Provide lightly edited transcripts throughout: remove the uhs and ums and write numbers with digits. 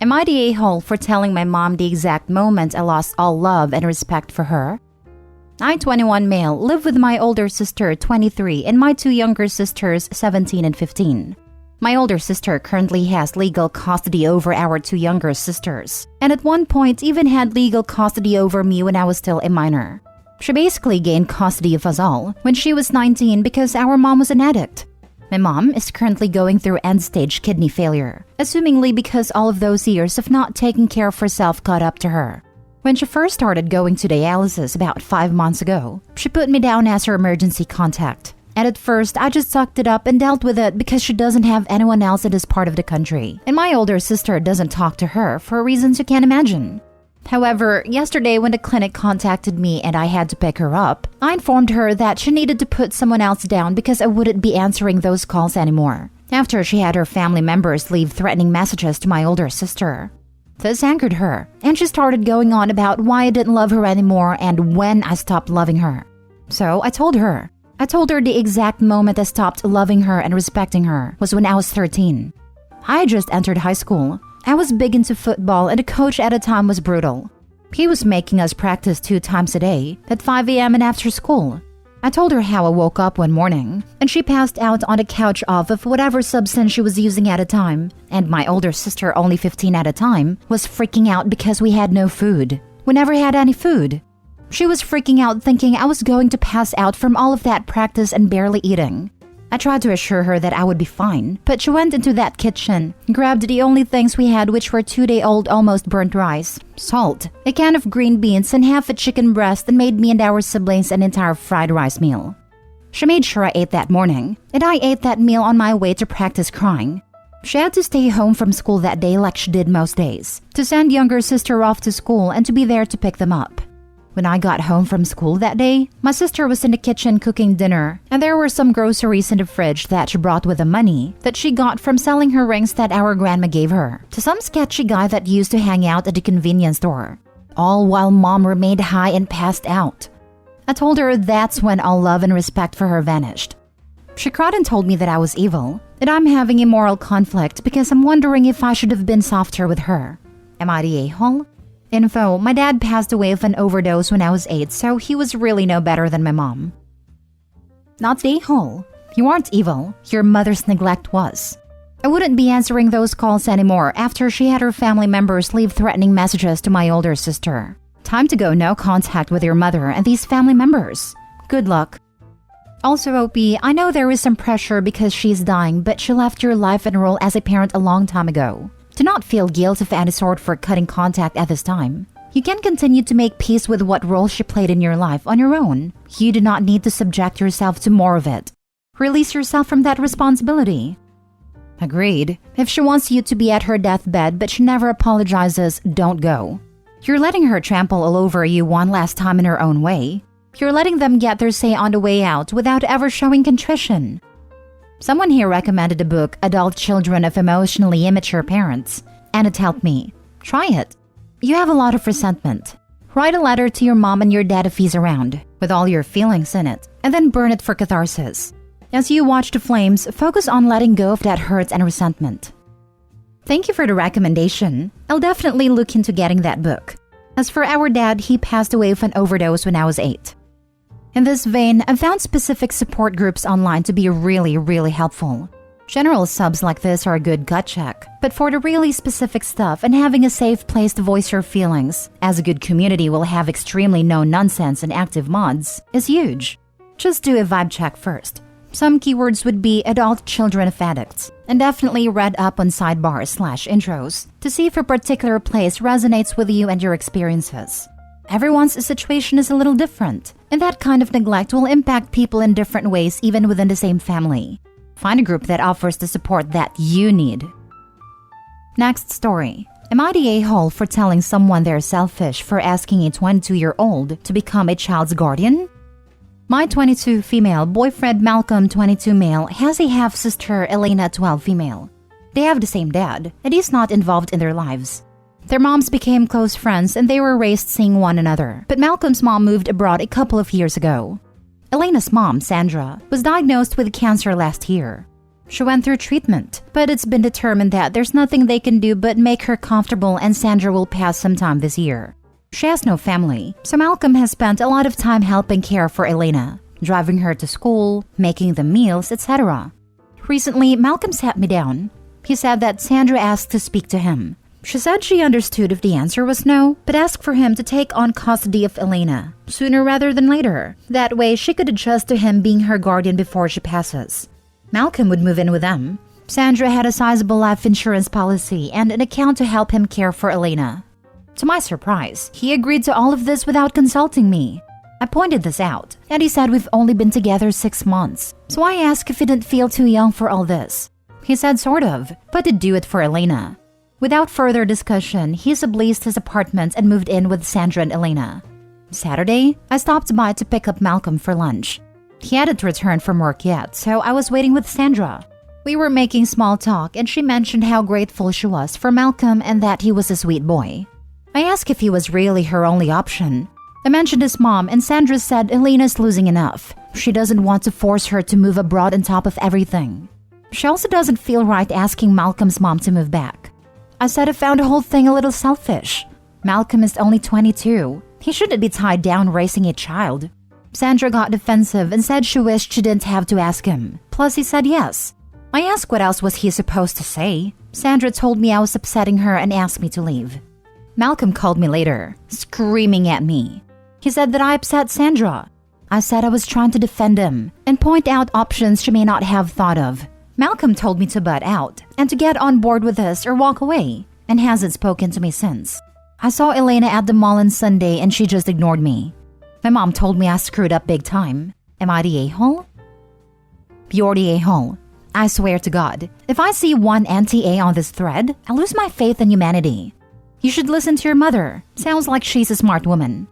Am I the a-hole for telling my mom the exact moment I lost all love and respect for her? I, 21 male, live with my older sister, 23, and my two younger sisters, 17 and 15. My older sister currently has legal custody over our two younger sisters, and at one point even had legal custody over me when I was still a minor. She basically gained custody of us all when she was 19 because our mom was an addict. My mom is currently going through end-stage kidney failure, assumingly because all of those years of not taking care of herself caught up to her. When she first started going to dialysis about 5 months ago, she put me down as her emergency contact. And at first, I just sucked it up and dealt with it because she doesn't have anyone else in this part of the country. And my older sister doesn't talk to her for reasons you can't imagine. However, yesterday when the clinic contacted me and I had to pick her up, I informed her that she needed to put someone else down because I wouldn't be answering those calls anymore, after she had her family members leave threatening messages to my older sister. This angered her, and she started going on about why I didn't love her anymore and when I stopped loving her. So I told her the exact moment I stopped loving her and respecting her was when I was 13. I had just entered high school. I was big into football and the coach at the time was brutal. He was making us practice 2 times a day, at 5 a.m. and after school. I told her how I woke up one morning, and she passed out on the couch off of whatever substance she was using at the time, and my older sister, only 15 at the time, was freaking out because we had no food. We never had any food. She was freaking out thinking I was going to pass out from all of that practice and barely eating. I tried to assure her that I would be fine, but she went into that kitchen, grabbed the only things we had, which were 2-day-old almost burnt rice, salt, a can of green beans, and half a chicken breast, and made me and our siblings an entire fried rice meal. She made sure I ate that morning, and I ate that meal on my way to practice crying. She had to stay home from school that day like she did most days, to send younger sister off to school and to be there to pick them up. When I got home from school that day, my sister was in the kitchen cooking dinner, and there were some groceries in the fridge that she brought with the money that she got from selling her rings that our grandma gave her to some sketchy guy that used to hang out at the convenience store, all while mom remained high and passed out. I told her that's when all love and respect for her vanished. She cried and told me that I was evil, that I'm having a moral conflict because I'm wondering if I should have been softer with her. Am I the a-hole? Info, my dad passed away of an overdose when I was 8, so he was really no better than my mom. Not the a-hole. You aren't evil. Your mother's neglect was. I wouldn't be answering those calls anymore after she had her family members leave threatening messages to my older sister. Time to go no contact with your mother and these family members. Good luck. Also, OP, I know there is some pressure because she's dying, but she left your life and role as a parent a long time ago. Do not feel guilt of any sort for cutting contact at this time. You can continue to make peace with what role she played in your life on your own. You do not need to subject yourself to more of it. Release yourself from that responsibility. Agreed. If she wants you to be at her deathbed but she never apologizes, don't go. You're letting her trample all over you one last time in her own way. You're letting them get their say on the way out without ever showing contrition. Someone here recommended the book Adult Children of Emotionally Immature Parents, and it helped me. Try it. You have a lot of resentment. Write a letter to your mom and your dad if he's around, with all your feelings in it, and then burn it for catharsis. As you watch the flames, focus on letting go of that hurt and resentment. Thank you for the recommendation. I'll definitely look into getting that book. As for our dad, he passed away of an overdose when I was 8. In this vein, I've found specific support groups online to be really helpful. General subs like this are a good gut check, but for the really specific stuff and having a safe place to voice your feelings, as a good community will have extremely no-nonsense and active mods, is huge. Just do a vibe check first. Some keywords would be adult children of addicts, and definitely read up on sidebars/intros to see if a particular place resonates with you and your experiences. Everyone's situation is a little different, and that kind of neglect will impact people in different ways even within the same family. Find a group that offers the support that you need. Next story. Am I the a-hole for telling someone they're selfish for asking a 22-year-old to become a child's guardian? My 22 female boyfriend Malcolm, 22 male, has a half-sister Elena, 12 female. They have the same dad, and he's not involved in their lives. Their moms became close friends and they were raised seeing one another, but Malcolm's mom moved abroad a couple of years ago. Elena's mom, Sandra, was diagnosed with cancer last year. She went through treatment, but it's been determined that there's nothing they can do but make her comfortable, and Sandra will pass sometime this year. She has no family, so Malcolm has spent a lot of time helping care for Elena, driving her to school, making the meals, etc. Recently, Malcolm sat me down. He said that Sandra asked to speak to him. She said she understood if the answer was no, but asked for him to take on custody of Elena, sooner rather than later. That way, she could adjust to him being her guardian before she passes. Malcolm would move in with them. Sandra had a sizable life insurance policy and an account to help him care for Elena. To my surprise, he agreed to all of this without consulting me. I pointed this out, and he said we've only been together 6 months, so I asked if he didn't feel too young for all this. He said sort of, but to do it for Elena. Without further discussion, he subleased his apartment and moved in with Sandra and Elena. Saturday, I stopped by to pick up Malcolm for lunch. He hadn't returned from work yet, so I was waiting with Sandra. We were making small talk, and she mentioned how grateful she was for Malcolm and that he was a sweet boy. I asked if he was really her only option. I mentioned his mom, and Sandra said Elena's losing enough. She doesn't want to force her to move abroad on top of everything. She also doesn't feel right asking Malcolm's mom to move back. I said I found the whole thing a little selfish. Malcolm is only 22. He shouldn't be tied down raising a child. Sandra got defensive and said she wished she didn't have to ask him. Plus, he said yes. I asked what else was he supposed to say. Sandra told me I was upsetting her and asked me to leave. Malcolm called me later, screaming at me. He said that I upset Sandra. I said I was trying to defend him and point out options she may not have thought of. Malcolm told me to butt out and to get on board with this or walk away, and hasn't spoken to me since. I saw Elena at the mall on Sunday and she just ignored me. My mom told me I screwed up big time. Am I the a-hole? You're the a-hole. I swear to God, if I see one anti-A on this thread, I lose my faith in humanity. You should listen to your mother. Sounds like she's a smart woman.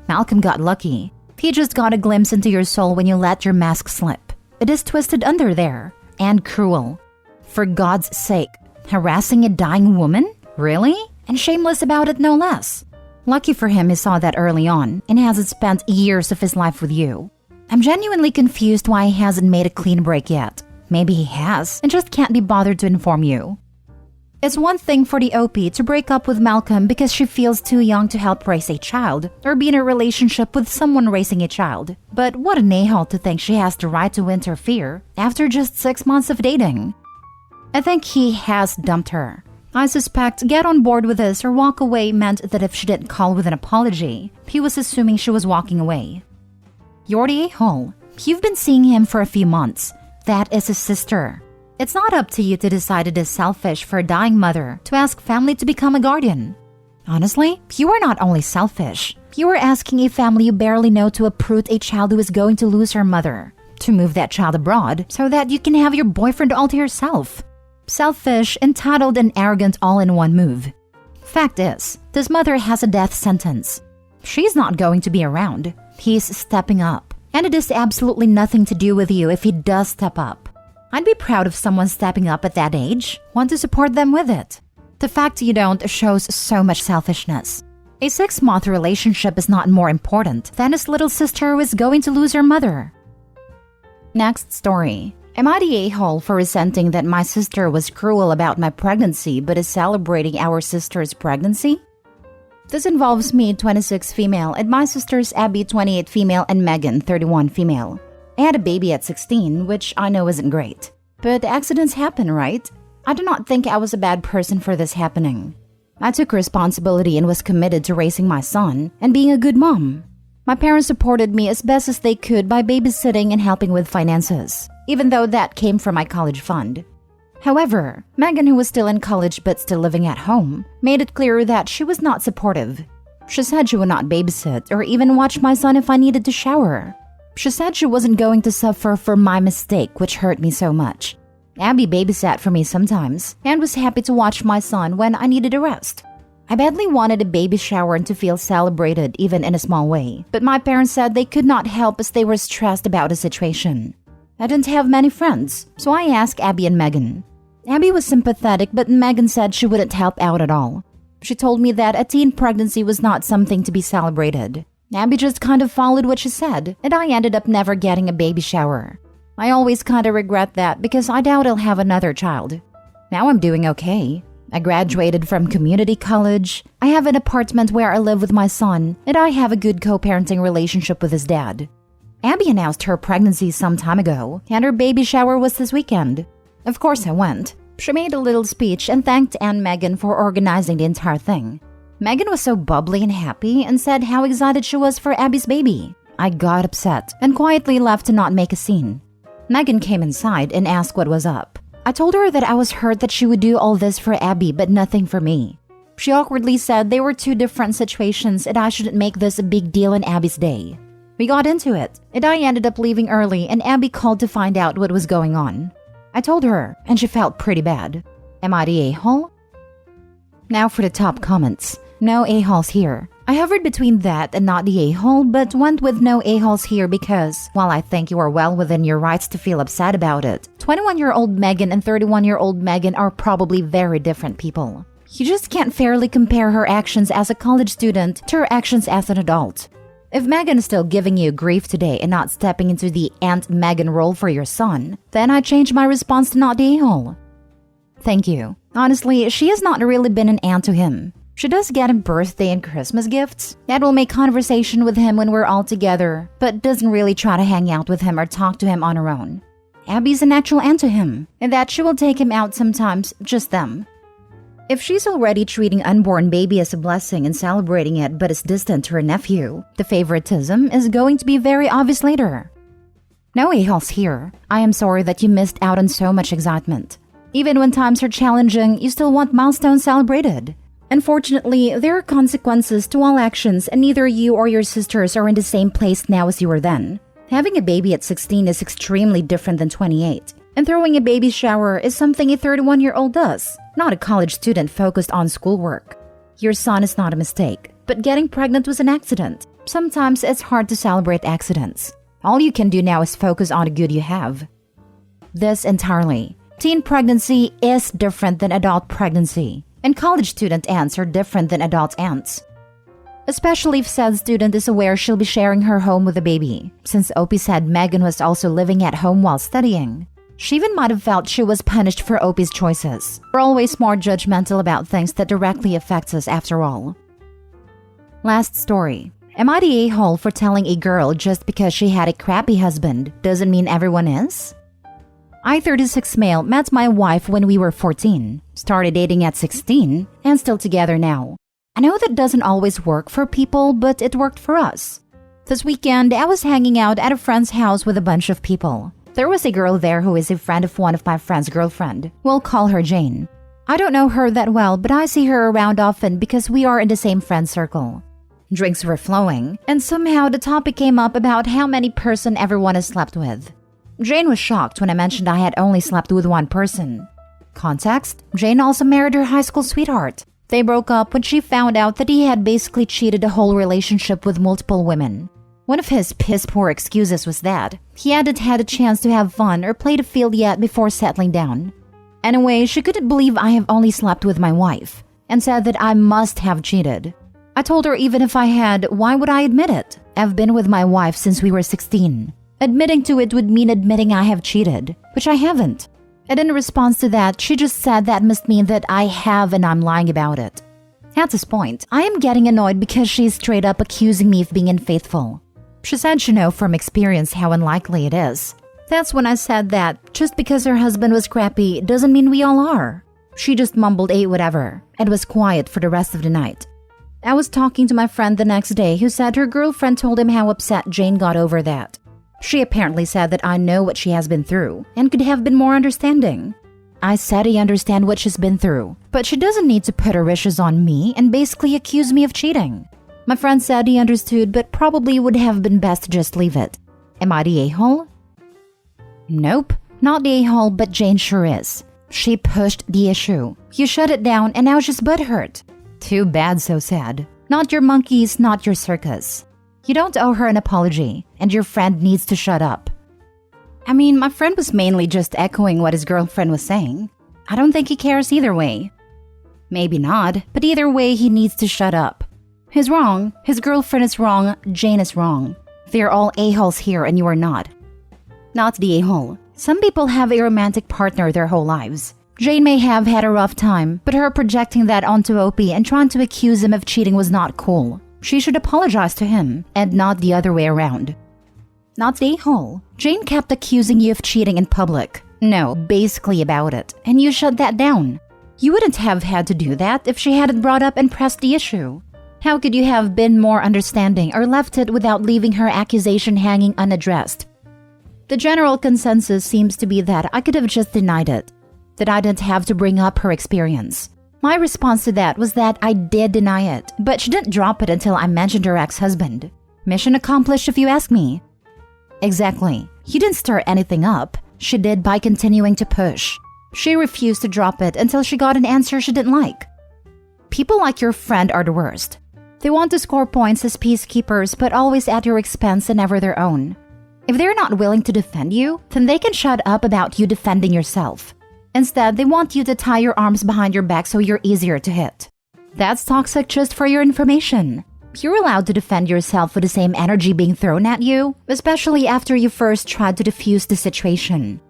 Malcolm got lucky. He just got a glimpse into your soul when you let your mask slip. It is twisted under there. And cruel. For God's sake, harassing a dying woman? Really? And shameless about it no less. Lucky for him he saw that early on and hasn't spent years of his life with you. I'm genuinely confused why he hasn't made a clean break yet. Maybe he has and just can't be bothered to inform you. It's one thing for the OP to break up with Malcolm because she feels too young to help raise a child or be in a relationship with someone raising a child. But what an a-hole to think she has the right to interfere after just 6 months of dating. I think he has dumped her. I suspect get on board with this or walk away meant that if she didn't call with an apology, he was assuming she was walking away. You're the a-hole. You've been seeing him for a few months. That is his sister. It's not up to you to decide it is selfish for a dying mother to ask family to become a guardian. Honestly, you are not only selfish, you are asking a family you barely know to uproot a child who is going to lose her mother, to move that child abroad so that you can have your boyfriend all to yourself. Selfish, entitled, and arrogant all in one move. Fact is, this mother has a death sentence. She's not going to be around. He's stepping up. And it is absolutely nothing to do with you if he does step up. I'd be proud of someone stepping up at that age. Want to support them with it. The fact you don't shows so much selfishness. A 6-month relationship is not more important than his little sister who is going to lose her mother. Next story. Am I the a-hole for resenting that my sister was cruel about my pregnancy but is celebrating our sister's pregnancy? This involves me, 26 female, and my sisters Abby, 28 female, and Megan, 31 female. I had a baby at 16, which I know isn't great. But accidents happen, right? I do not think I was a bad person for this happening. I took responsibility and was committed to raising my son and being a good mom. My parents supported me as best as they could by babysitting and helping with finances, even though that came from my college fund. However, Megan, who was still in college but still living at home, made it clear that she was not supportive. She said she would not babysit or even watch my son if I needed to shower. She said she wasn't going to suffer for my mistake, which hurt me so much. Abby babysat for me sometimes and was happy to watch my son when I needed a rest. I badly wanted a baby shower and to feel celebrated even in a small way, but my parents said they could not help as they were stressed about the situation. I didn't have many friends, so I asked Abby and Megan. Abby was sympathetic, but Megan said she wouldn't help out at all. She told me that a teen pregnancy was not something to be celebrated. Abby just kind of followed what she said, and I ended up never getting a baby shower. I always kinda regret that because I doubt I'll have another child. Now I'm doing okay. I graduated from community college. I have an apartment where I live with my son, and I have a good co-parenting relationship with his dad. Abby announced her pregnancy some time ago, and her baby shower was this weekend. Of course I went. She made a little speech and thanked Aunt Megan for organizing the entire thing. Megan was so bubbly and happy and said how excited she was for Abby's baby. I got upset and quietly left to not make a scene. Megan came inside and asked what was up. I told her that I was hurt that she would do all this for Abby but nothing for me. She awkwardly said they were two different situations and I shouldn't make this a big deal in Abby's day. We got into it, and I ended up leaving early and Abby called to find out what was going on. I told her, and she felt pretty bad. Am I the a-hole? Now for the top comments. No a-holes here. I hovered between that and not the a-hole, but went with no a-holes here because, while I think you are well within your rights to feel upset about it, 21-year-old Megan and 31-year-old Megan are probably very different people. You just can't fairly compare her actions as a college student to her actions as an adult. If Megan is still giving you grief today and not stepping into the Aunt Megan role for your son, then I change my response to not the a-hole. Thank you. Honestly, she has not really been an aunt to him. She does get him birthday and Christmas gifts. That will make conversation with him when we're all together, but doesn't really try to hang out with him or talk to him on her own. Abby's a natural aunt to him, and that she will take him out sometimes, just them. If she's already treating unborn baby as a blessing and celebrating it but is distant to her nephew, the favoritism is going to be very obvious later. No a-holes here. I am sorry that you missed out on so much excitement. Even when times are challenging, you still want milestones celebrated. Unfortunately, there are consequences to all actions and neither you or your sisters are in the same place now as you were then. Having a baby at 16 is extremely different than 28. And throwing a baby shower is something a 31-year-old does, not a college student focused on schoolwork. Your son is not a mistake, but getting pregnant was an accident. Sometimes it's hard to celebrate accidents. All you can do now is focus on the good you have. This entirely. Teen pregnancy is different than adult pregnancy. And college student aunts are different than adult aunts. Especially if said student is aware she'll be sharing her home with a baby, since Opie said Megan was also living at home while studying. She even might have felt she was punished for Opie's choices. We're always more judgmental about things that directly affects us after all. Last story. Am I the a-hole for telling a girl just because she had a crappy husband doesn't mean everyone is? I, 36 male, met my wife when we were 14, started dating at 16, and still together now. I know that doesn't always work for people, but it worked for us. This weekend, I was hanging out at a friend's house with a bunch of people. There was a girl there who is a friend of one of my friend's girlfriend. We'll call her Jane. I don't know her that well, but I see her around often because we are in the same friend circle. Drinks were flowing, and somehow the topic came up about how many person everyone has slept with. Jane was shocked when I mentioned I had only slept with one person. Context: Jane also married her high school sweetheart. They broke up when she found out that he had basically cheated the whole relationship with multiple women. One of his piss-poor excuses was that he hadn't had a chance to have fun or play the field yet before settling down. Anyway, she couldn't believe I have only slept with my wife, and said that I must have cheated. I told her even if I had, why would I admit it? I've been with my wife since we were 16. Admitting to it would mean admitting I have cheated, which I haven't. And in response to that, she just said that must mean that I have and I'm lying about it. At this point, I am getting annoyed because she's straight up accusing me of being unfaithful. She said she knows from experience how unlikely it is. That's when I said that just because her husband was crappy doesn't mean we all are. She just mumbled whatever and was quiet for the rest of the night. I was talking to my friend the next day who said her girlfriend told him how upset Jane got over that. She apparently said that I know what she has been through and could have been more understanding. I said I understand what she's been through, but she doesn't need to put her wishes on me and basically accuse me of cheating. My friend said he understood, but probably would have been best to just leave it. Am I the a-hole? Nope, not the a-hole, but Jane sure is. She pushed the issue. You shut it down and now she's butthurt. Too bad, so sad. Not your monkeys, not your circus. You don't owe her an apology, and your friend needs to shut up. I mean, my friend was mainly just echoing what his girlfriend was saying. I don't think he cares either way. Maybe not, but either way he needs to shut up. He's wrong, his girlfriend is wrong, Jane is wrong. They're all a-holes here and you are not. Not the a-hole. Some people have a romantic partner their whole lives. Jane may have had a rough time, but her projecting that onto OP and trying to accuse him of cheating was not cool. She should apologize to him, and not the other way around. Not the a-hole. Jane kept accusing you of cheating in public. No, basically about it, and you shut that down. You wouldn't have had to do that if she hadn't brought up and pressed the issue. How could you have been more understanding or left it without leaving her accusation hanging unaddressed? The general consensus seems to be that I could have just denied it, that I didn't have to bring up her experience. My response to that was that I did deny it, but she didn't drop it until I mentioned her ex-husband. Mission accomplished if you ask me. Exactly. You didn't stir anything up. She did by continuing to push. She refused to drop it until she got an answer she didn't like. People like your friend are the worst. They want to score points as peacekeepers, but always at your expense and never their own. If they're not willing to defend you, then they can shut up about you defending yourself. Instead, they want you to tie your arms behind your back so you're easier to hit. That's toxic just for your information. You're allowed to defend yourself with the same energy being thrown at you, especially after you first tried to defuse the situation.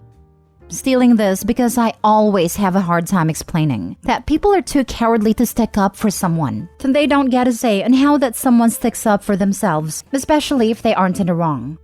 Stealing this because I always have a hard time explaining that people are too cowardly to stick up for someone. Then they don't get a say on how that someone sticks up for themselves, especially if they aren't in the wrong.